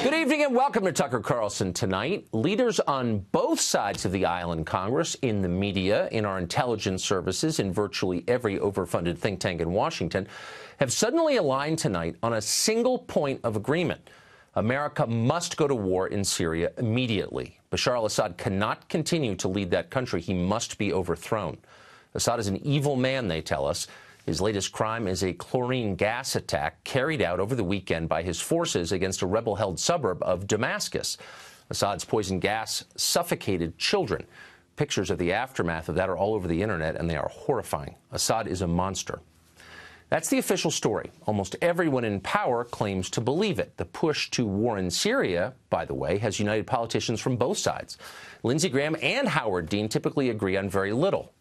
Good evening and welcome to Tucker Carlson Tonight. Leaders on both sides of the aisle in Congress, in the media, in our intelligence services, in virtually every overfunded think tank in Washington, have suddenly aligned tonight on a single point of agreement. America must go to war in Syria immediately. Bashar al-Assad cannot continue to lead that country. He must be overthrown. Assad is an evil man, they tell us. His latest crime is a chlorine gas attack carried out over the weekend by his forces against a rebel-held suburb of Damascus. Assad's poison gas suffocated children. Pictures of the aftermath of that are all over the internet, and they are horrifying. Assad is a monster. That's the official story. Almost everyone in power claims to believe it. The push to war in Syria, by the way, has united politicians from both sides. Lindsey Graham and Howard Dean typically agree on very little.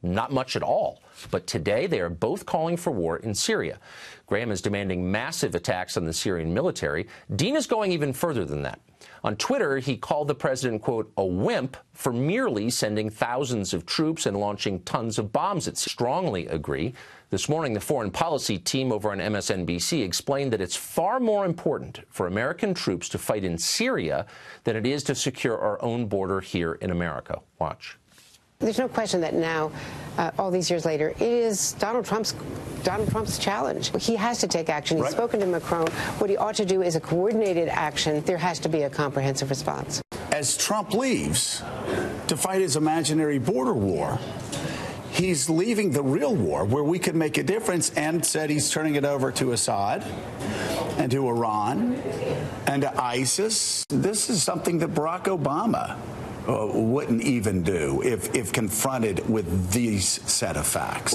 Not much at all. But today they are both calling for war in Syria. Graham is demanding massive attacks on the Syrian military. Dean is going even further than that. On Twitter, he called the president, quote, a wimp for merely sending thousands of troops and launching tons of bombs. It strongly agree. This morning, the foreign policy team over on MSNBC explained that it's far more important for American troops to fight in Syria than it is to secure our own border here in America. Watch. There's no question that now, all these years later, it is Donald Trump's challenge. He has to take action. He's spoken to Macron. What he ought to do is a coordinated action. There has to be a comprehensive response. As Trump leaves to fight his imaginary border war, he's leaving the real war where we could make a difference, and said he's turning it over to Assad and to Iran and to ISIS. This is something that Barack Obama wouldn't even do if confronted with these set of facts.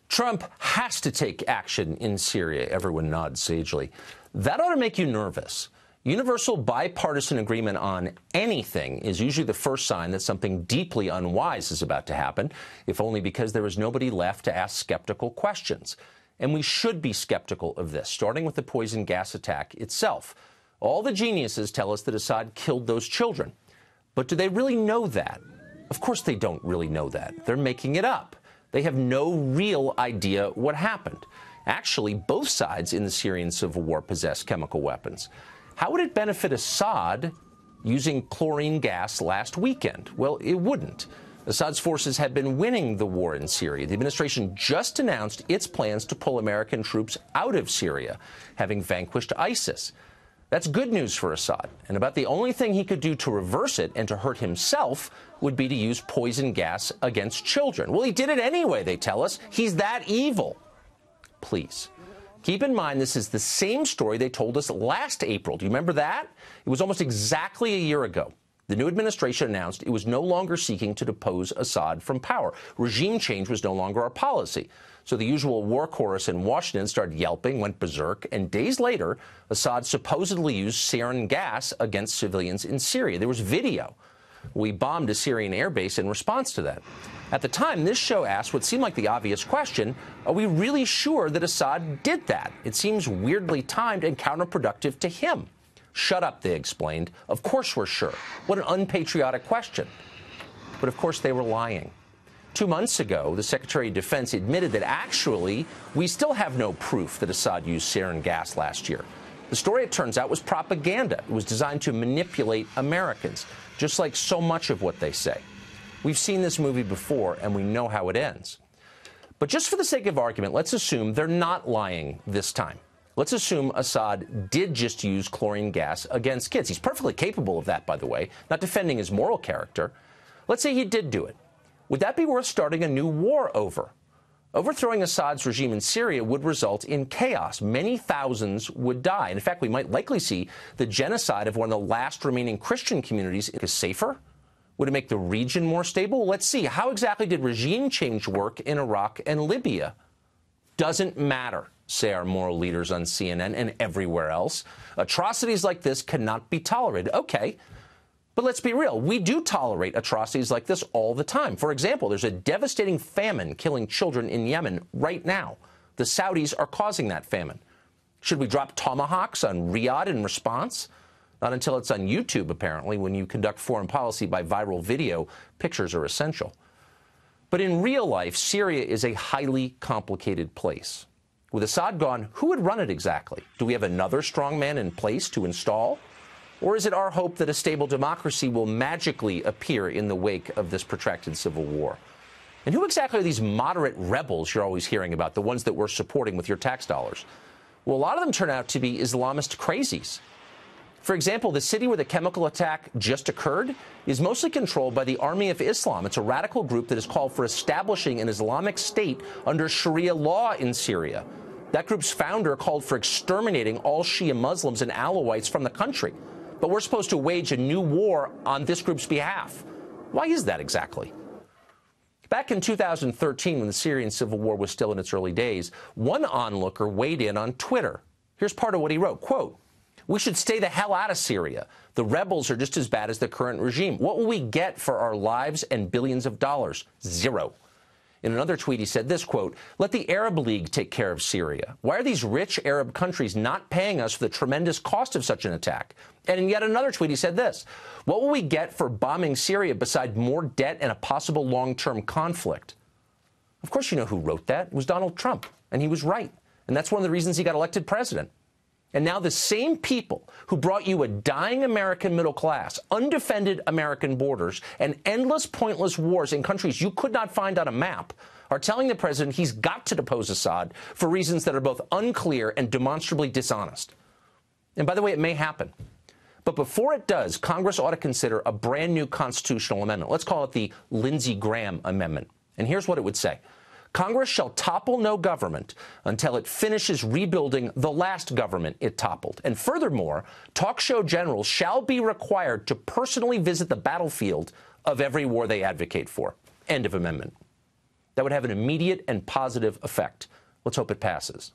Trump has to take action in Syria. Everyone nods sagely. That ought to make you nervous. Universal bipartisan agreement on anything is usually the first sign that something deeply unwise is about to happen, if only because there is nobody left to ask skeptical questions. And we should be skeptical of this, starting with the poison gas attack itself. All the geniuses tell us that Assad killed those children. But do they really know that? Of course they don't really know that. They're making it up. They have no real idea what happened. Actually, both sides in the Syrian civil war possess chemical weapons. How would it benefit Assad using chlorine gas last weekend? Well, it wouldn't. Assad's forces had been winning the war in Syria. The administration just announced its plans to pull American troops out of Syria, having vanquished ISIS. That's good news for Assad, and about the only thing he could do to reverse it and to hurt himself would be to use poison gas against children. Well, he did it anyway, they tell us. He's that evil. Please, keep in mind this is the same story they told us last April. Do you remember that? It was almost exactly a year ago. The new administration announced it was no longer seeking to depose Assad from power. Regime change was no longer our policy. So the usual war chorus in Washington started yelping, went berserk, and days later, Assad supposedly used sarin gas against civilians in Syria. There was video. We bombed a Syrian airbase in response to that. At the time, this show asked what seemed like the obvious question, are we really sure that Assad did that? It seems weirdly timed and counterproductive to him. Shut up, they explained. Of course we're sure. What an unpatriotic question. But of course they were lying. 2 months ago, the Secretary of Defense admitted that actually we still have no proof that Assad used sarin gas last year. The story, it turns out, was propaganda. It was designed to manipulate Americans, just like so much of what they say. We've seen this movie before, and we know how it ends. But just for the sake of argument, let's assume they're not lying this time. Let's assume Assad did just use chlorine gas against kids. He's perfectly capable of that, by the way, not defending his moral character. Let's say he did do it. Would that be worth starting a new war over? Overthrowing Assad's regime in Syria would result in chaos. Many thousands would die. And in fact, we might likely see the genocide of one of the last remaining Christian communities. Is safer? Would it make the region more stable? Let's see. How exactly did regime change work in Iraq and Libya? Doesn't matter, say our moral leaders on CNN and everywhere else. Atrocities like this cannot be tolerated. Okay. But let's be real. We do tolerate atrocities like this all the time. For example, there's a devastating famine killing children in Yemen right now. The Saudis are causing that famine. Should we drop tomahawks on Riyadh in response? Not until it's on YouTube, apparently. When you conduct foreign policy by viral video, pictures are essential. But in real life, Syria is a highly complicated place. With Assad gone, who would run it exactly? Do we have another strongman in place to install? Or is it our hope that a stable democracy will magically appear in the wake of this protracted civil war? And who exactly are these moderate rebels you're always hearing about, the ones that we're supporting with your tax dollars? Well, a lot of them turn out to be Islamist crazies. For example, the city where the chemical attack just occurred is mostly controlled by the Army of Islam. It's a radical group that has called for establishing an Islamic state under Sharia law in Syria. That group's founder called for exterminating all Shia Muslims and Alawites from the country. But we're supposed to wage a new war on this group's behalf. Why is that exactly? Back in 2013, when the Syrian civil war was still in its early days, one onlooker weighed in on Twitter. Here's part of what he wrote, quote, "We should stay the hell out of Syria. The rebels are just as bad as the current regime. What will we get for our lives and billions of dollars? Zero." In another tweet, he said this, quote, "Let the Arab League take care of Syria. Why are these rich Arab countries not paying us for the tremendous cost of such an attack?" And in yet another tweet, he said this, "What will we get for bombing Syria beside more debt and a possible long-term conflict?" Of course, you know who wrote that. It was Donald Trump, and he was right. And that's one of the reasons he got elected president. And now the same people who brought you a dying American middle class, undefended American borders, and endless pointless wars in countries you could not find on a map are telling the president he's got to depose Assad for reasons that are both unclear and demonstrably dishonest. And by the way, it may happen. But before it does, Congress ought to consider a brand new constitutional amendment. Let's call it the Lindsey Graham Amendment. And here's what it would say. Congress shall topple no government until it finishes rebuilding the last government it toppled. And furthermore, talk show generals shall be required to personally visit the battlefield of every war they advocate for. End of amendment. That would have an immediate and positive effect. Let's hope it passes.